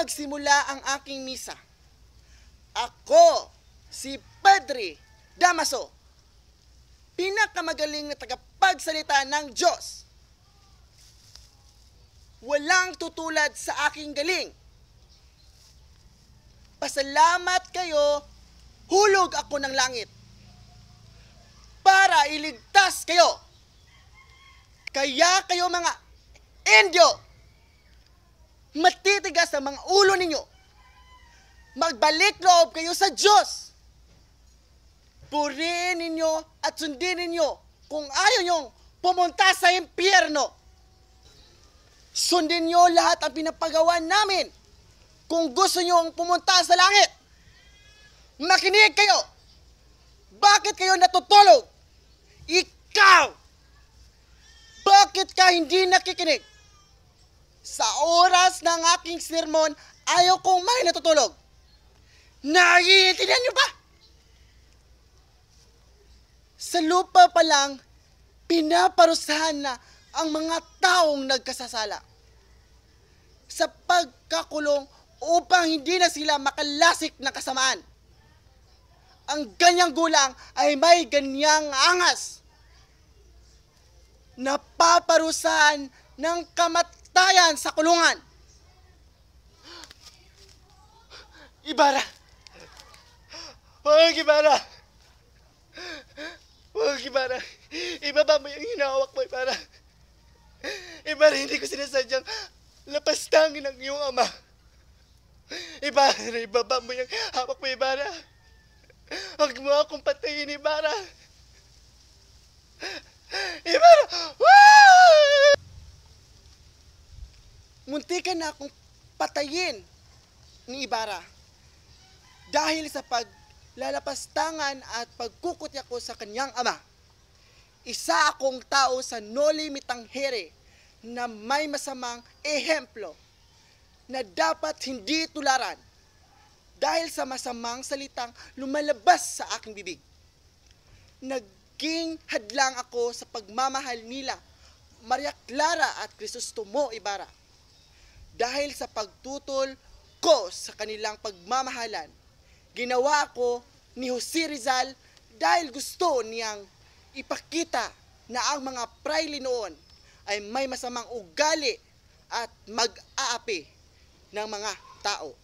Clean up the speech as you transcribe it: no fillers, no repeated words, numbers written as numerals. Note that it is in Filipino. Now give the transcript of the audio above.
magsimula ang aking misa. Ako, si Padre Damaso, pinakamagaling na tagapagsalita ng Diyos. Walang tutulad sa aking galing. Pasalamat kayo, hulog ako ng langit para iligtas kayo. Kaya kayo mga Indio, matitigas ang mga ulo ninyo. Magbalik loob kayo sa Diyos. Purihin ninyo at sundin ninyo kung ayaw nyong pumunta sa impyerno. Sundin nyo lahat ang pinapagawa namin kung gusto nyong pumunta sa langit. Makinig kayo. Bakit kayo natutulog? Ikaw! Bakit ka hindi nakikinig? Sa oras ng aking sermon, ayaw kong may natutulog. Naiintindihan nyo ba? Sa lupa pa lang, pinaparusahan na ang mga taong nagkasasala sa pagkakulong upang hindi na sila makalasik ng kasamaan. Ang ganyang gulang ay may ganyang angas. Napaparusahan ng kamatayan sa kulungan. Ibarra! Huwag Ibarra! Huwag Ibarra! Ibaba mo yung hinahawak mo, Ibarra! Ibarra, hindi ko sinasadyang lapastangin ang iyong ama. Ibarra, ibaba mo yung hawak mo, Ibarra! Huwag mo akong patayin, Ibarra! Ibarra! Muntikan na akong patayin ni Ibarra dahil sa paglalapastangan at pagkukutya ko sa kanyang ama. Isa akong tao sa Noli Me Tangere na may masamang ehemplo na dapat hindi tularan dahil sa masamang salitang lumalabas sa aking bibig. Naging hadlang ako sa pagmamahal nila Maria Clara at Crisostomo Ibarra. Dahil sa pagtutol ko sa kanilang pagmamahalan, ginawa ako ni Jose Rizal dahil gusto niyang ipakita na ang mga prayle noon ay may masamang ugali at mag-aapi ng mga tao.